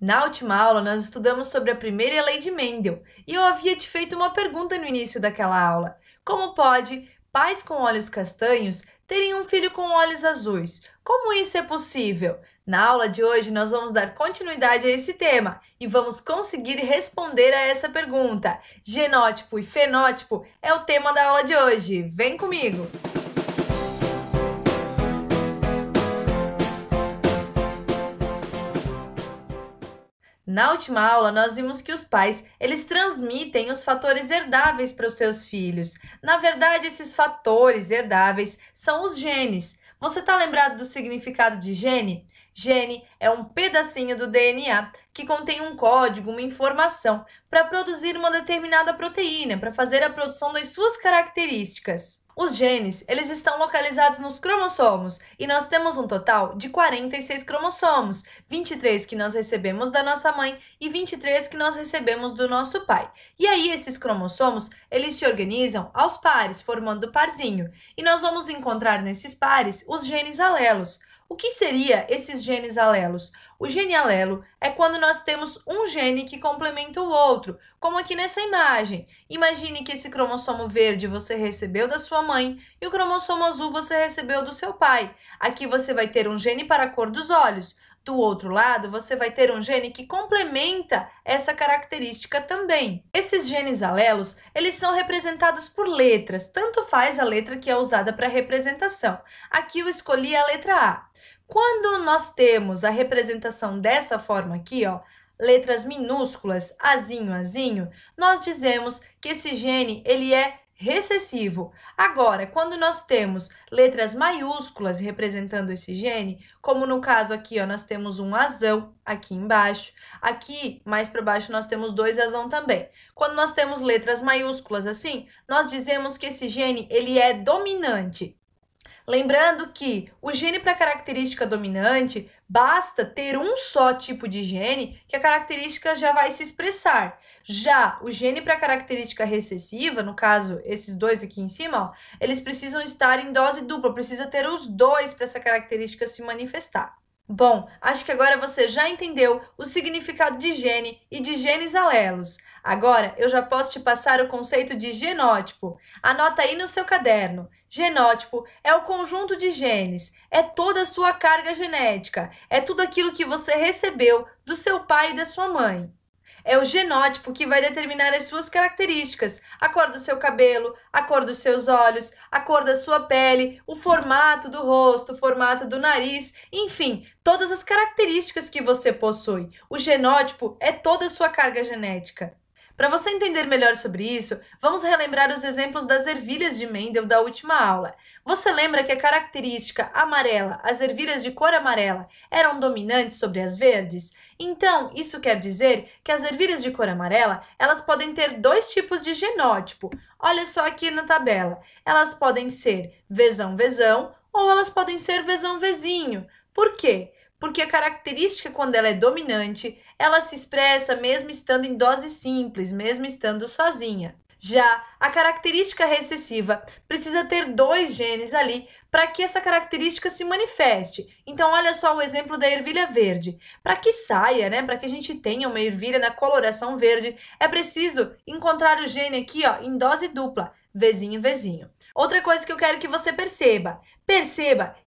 Na última aula, nós estudamos sobre a primeira lei de Mendel e eu havia te feito uma pergunta no início daquela aula. Como pode pais com olhos castanhos terem um filho com olhos azuis? Como isso é possível? Na aula de hoje, nós vamos dar continuidade a esse tema e vamos conseguir responder a essa pergunta. Genótipo e fenótipo é o tema da aula de hoje. Vem comigo! Na última aula, nós vimos que os pais, eles transmitem os fatores herdáveis para os seus filhos. Na verdade, esses fatores herdáveis são os genes. Você está lembrado do significado de gene? Gene é um pedacinho do DNA que contém um código, uma informação, para produzir uma determinada proteína, para fazer a produção das suas características. Os genes, eles estão localizados nos cromossomos e nós temos um total de 46 cromossomos, 23 que nós recebemos da nossa mãe e 23 que nós recebemos do nosso pai. E aí esses cromossomos, eles se organizam aos pares, formando parzinho. E nós vamos encontrar nesses pares os genes alelos. O que seria esses genes alelos? O gene alelo é quando nós temos um gene que complementa o outro, como aqui nessa imagem. Imagine que esse cromossomo verde você recebeu da sua mãe e o cromossomo azul você recebeu do seu pai. Aqui você vai ter um gene para a cor dos olhos. Do outro lado, você vai ter um gene que complementa essa característica também. Esses genes alelos, eles são representados por letras, tanto faz a letra que é usada para representação. Aqui eu escolhi a letra A. Quando nós temos a representação dessa forma aqui, ó, letras minúsculas, azinho, azinho, nós dizemos que esse gene ele é recessivo. Agora, quando nós temos letras maiúsculas representando esse gene, como no caso aqui, ó, nós temos um azão aqui embaixo, aqui mais para baixo nós temos dois azão também. Quando nós temos letras maiúsculas assim, nós dizemos que esse gene ele é dominante. Lembrando que o gene para característica dominante, basta ter um só tipo de gene que a característica já vai se expressar. Já o gene para característica recessiva, no caso, esses dois aqui em cima, ó, eles precisam estar em dose dupla, precisa ter os dois para essa característica se manifestar. Bom, acho que agora você já entendeu o significado de gene e de genes alelos. Agora, eu já posso te passar o conceito de genótipo. Anota aí no seu caderno. Genótipo é o conjunto de genes, é toda a sua carga genética, é tudo aquilo que você recebeu do seu pai e da sua mãe. É o genótipo que vai determinar as suas características, a cor do seu cabelo, a cor dos seus olhos, a cor da sua pele, o formato do rosto, o formato do nariz, enfim, todas as características que você possui. O genótipo é toda a sua carga genética. Para você entender melhor sobre isso, vamos relembrar os exemplos das ervilhas de Mendel da última aula. Você lembra que a característica amarela, as ervilhas de cor amarela, eram dominantes sobre as verdes? Então, isso quer dizer que as ervilhas de cor amarela, elas podem ter dois tipos de genótipo. Olha só aqui na tabela. Elas podem ser Vzão-Vzão ou elas podem ser Vzão-Vzinho. Por quê? Porque a característica, quando ela é dominante, ela se expressa mesmo estando em dose simples, mesmo estando sozinha. Já a característica recessiva precisa ter dois genes ali para que essa característica se manifeste. Então, olha só o exemplo da ervilha verde. Para que saia, né, para que a gente tenha uma ervilha na coloração verde, é preciso encontrar o gene aqui, ó, em dose dupla, Vzinho, Vzinho. Outra coisa que eu quero que você perceba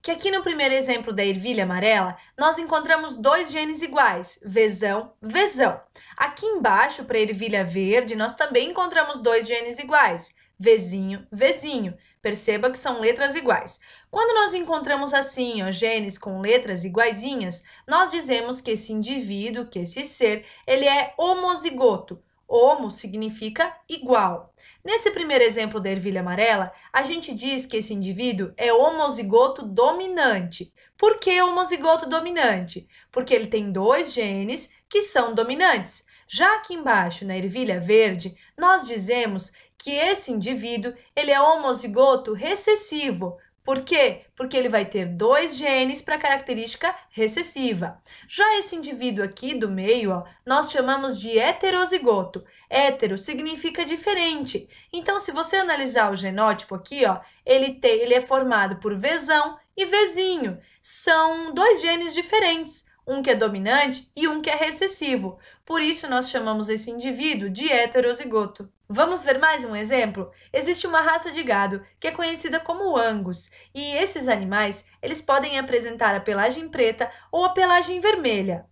que aqui no primeiro exemplo da ervilha amarela, nós encontramos dois genes iguais, Vzão, Vzão. Aqui embaixo, para a ervilha verde, nós também encontramos dois genes iguais, Vzinho, Vzinho. Perceba que são letras iguais. Quando nós encontramos assim, ó, genes com letras iguaizinhas, nós dizemos que esse indivíduo, que esse ser, ele é homozigoto. Homo significa igual. Nesse primeiro exemplo da ervilha amarela, a gente diz que esse indivíduo é homozigoto dominante. Por que homozigoto dominante? Porque ele tem dois genes que são dominantes. Já aqui embaixo, na ervilha verde, nós dizemos que esse indivíduo ele é homozigoto recessivo. Por quê? Porque ele vai ter dois genes para característica recessiva. Já esse indivíduo aqui do meio, ó, nós chamamos de heterozigoto. Hétero significa diferente. Então, se você analisar o genótipo aqui, ó, ele é formado por Vzão e Vzinho. São dois genes diferentes. um que é dominante e um que é recessivo. Por isso, nós chamamos esse indivíduo de heterozigoto. Vamos ver mais um exemplo? Existe uma raça de gado que é conhecida como Angus, e esses animais eles podem apresentar a pelagem preta ou a pelagem vermelha.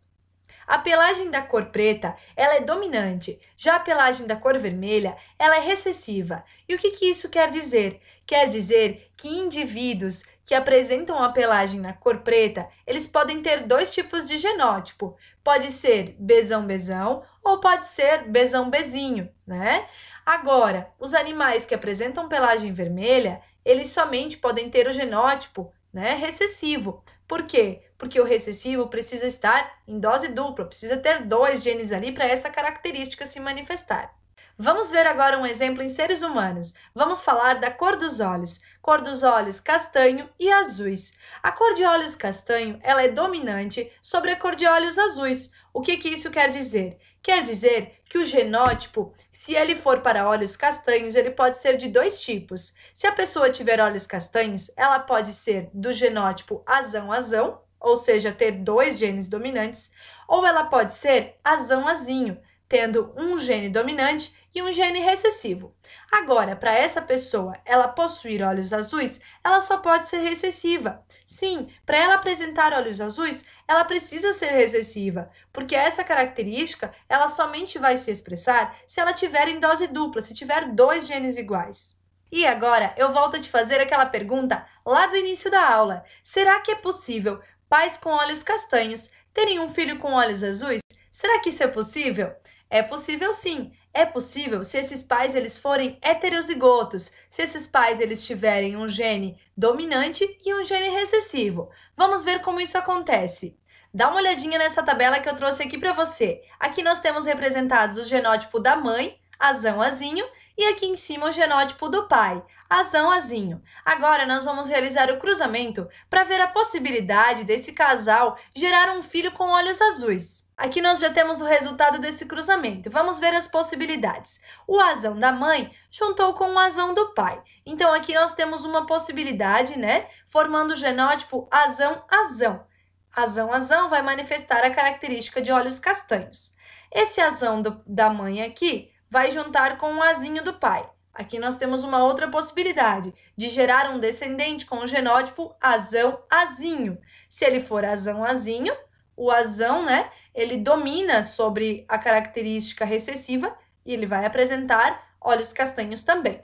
A pelagem da cor preta, ela é dominante, já a pelagem da cor vermelha, ela é recessiva. E o que isso quer dizer? Quer dizer que indivíduos que apresentam a pelagem na cor preta, eles podem ter dois tipos de genótipo. Pode ser Bzão-Bzão ou pode ser Bzão-Bzinho, né? Agora, os animais que apresentam pelagem vermelha, eles somente podem ter o genótipo, né, recessivo. Por quê? Porque o recessivo precisa estar em dose dupla, precisa ter dois genes ali para essa característica se manifestar. Vamos ver agora um exemplo em seres humanos. Vamos falar da cor dos olhos castanho e azuis. A cor de olhos castanho, ela é dominante sobre a cor de olhos azuis. O que isso quer dizer? Quer dizer que o genótipo, se ele for para olhos castanhos, ele pode ser de dois tipos. Se a pessoa tiver olhos castanhos, ela pode ser do genótipo azão-azão, ou seja, ter dois genes dominantes, ou ela pode ser azão-azinho, tendo um gene dominante e um gene recessivo. Agora, para essa pessoa ela possuir olhos azuis, ela só pode ser recessiva. Sim, para ela apresentar olhos azuis, ela precisa ser recessiva, porque essa característica ela somente vai se expressar se ela tiver em dose dupla, se tiver dois genes iguais. E agora eu volto a te fazer aquela pergunta lá do início da aula. Será que é possível pais com olhos castanhos terem um filho com olhos azuis? Será que isso é possível? É possível sim. É possível se esses pais eles forem heterozigotos, se esses pais eles tiverem um gene dominante e um gene recessivo. Vamos ver como isso acontece. Dá uma olhadinha nessa tabela que eu trouxe aqui para você. Aqui nós temos representados o genótipo da mãe, azão-azinho, e aqui em cima o genótipo do pai, azão-azinho. Agora nós vamos realizar o cruzamento para ver a possibilidade desse casal gerar um filho com olhos azuis. Aqui nós já temos o resultado desse cruzamento. Vamos ver as possibilidades. O azão da mãe juntou com o azão do pai. Então aqui nós temos uma possibilidade, né? Formando o genótipo azão-azão. Azão-azão vai manifestar a característica de olhos castanhos. Esse azão da mãe aqui vai juntar com o azinho do pai. Aqui nós temos uma outra possibilidade de gerar um descendente com o genótipo azão-azinho. Se ele for azão-azinho, o azão, né, ele domina sobre a característica recessiva e ele vai apresentar olhos castanhos também.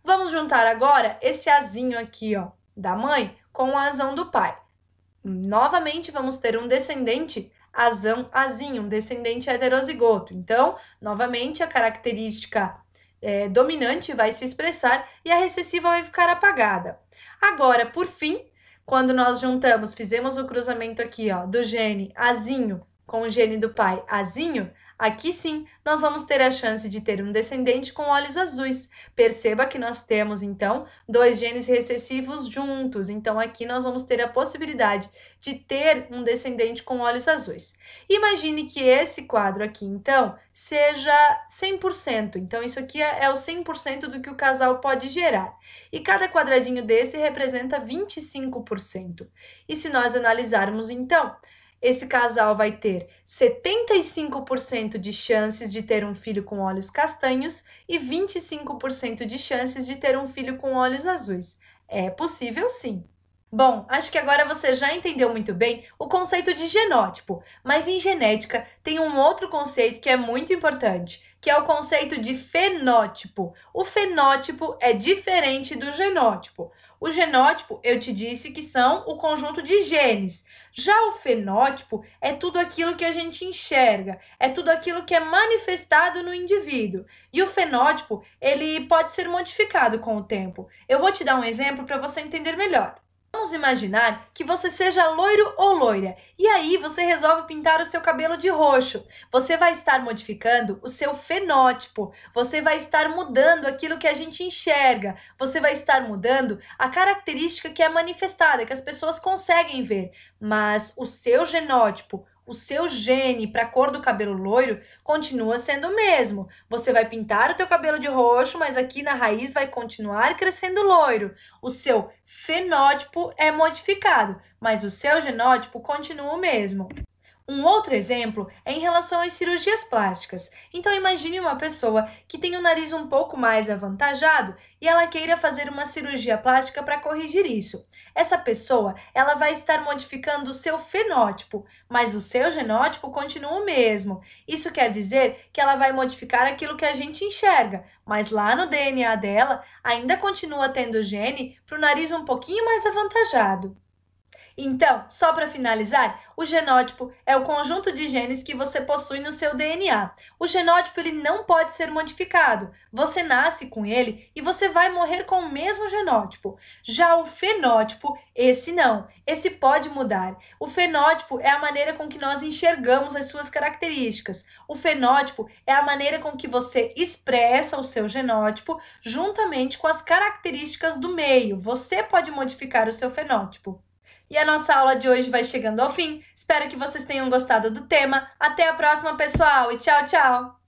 Vamos juntar agora esse azinho aqui, ó, da mãe com o azão do pai. Novamente, vamos ter um descendente azão-azinho, um descendente heterozigoto. Então, novamente, a característica dominante vai se expressar e a recessiva vai ficar apagada. Agora, por fim, quando nós juntamos, fizemos o cruzamento aqui, ó, do gene azinho com o gene do pai azinho, aqui sim, nós vamos ter a chance de ter um descendente com olhos azuis. Perceba que nós temos, então, dois genes recessivos juntos. Então, aqui nós vamos ter a possibilidade de ter um descendente com olhos azuis. Imagine que esse quadro aqui, então, seja 100%. Então, isso aqui é o 100% do que o casal pode gerar. E cada quadradinho desse representa 25%. E se nós analisarmos, então, esse casal vai ter 75% de chances de ter um filho com olhos castanhos e 25% de chances de ter um filho com olhos azuis. É possível sim. Bom, acho que agora você já entendeu muito bem o conceito de genótipo, mas em genética tem um outro conceito que é muito importante, que é o conceito de fenótipo. O fenótipo é diferente do genótipo. O genótipo, eu te disse que são o conjunto de genes. Já o fenótipo é tudo aquilo que a gente enxerga, é tudo aquilo que é manifestado no indivíduo. E o fenótipo, ele pode ser modificado com o tempo. Eu vou te dar um exemplo para você entender melhor. Vamos imaginar que você seja loiro ou loira, e aí você resolve pintar o seu cabelo de roxo. Você vai estar modificando o seu fenótipo, você vai estar mudando aquilo que a gente enxerga, você vai estar mudando a característica que é manifestada, que as pessoas conseguem ver, mas o seu genótipo, o seu gene para a cor do cabelo loiro continua sendo o mesmo. Você vai pintar o teu cabelo de roxo, mas aqui na raiz vai continuar crescendo loiro. O seu fenótipo é modificado, mas o seu genótipo continua o mesmo. Um outro exemplo é em relação às cirurgias plásticas. Então, imagine uma pessoa que tem o nariz um pouco mais avantajado e ela queira fazer uma cirurgia plástica para corrigir isso. Essa pessoa, ela vai estar modificando o seu fenótipo, mas o seu genótipo continua o mesmo. Isso quer dizer que ela vai modificar aquilo que a gente enxerga, mas lá no DNA dela ainda continua tendo gene para o nariz um pouquinho mais avantajado. Então, só para finalizar, o genótipo é o conjunto de genes que você possui no seu DNA. O genótipo ele não pode ser modificado. Você nasce com ele e você vai morrer com o mesmo genótipo. Já o fenótipo, esse não. Esse pode mudar. O fenótipo é a maneira com que nós enxergamos as suas características. O fenótipo é a maneira com que você expressa o seu genótipo juntamente com as características do meio. Você pode modificar o seu fenótipo. E a nossa aula de hoje vai chegando ao fim. Espero que vocês tenham gostado do tema. Até a próxima, pessoal, e tchau, tchau!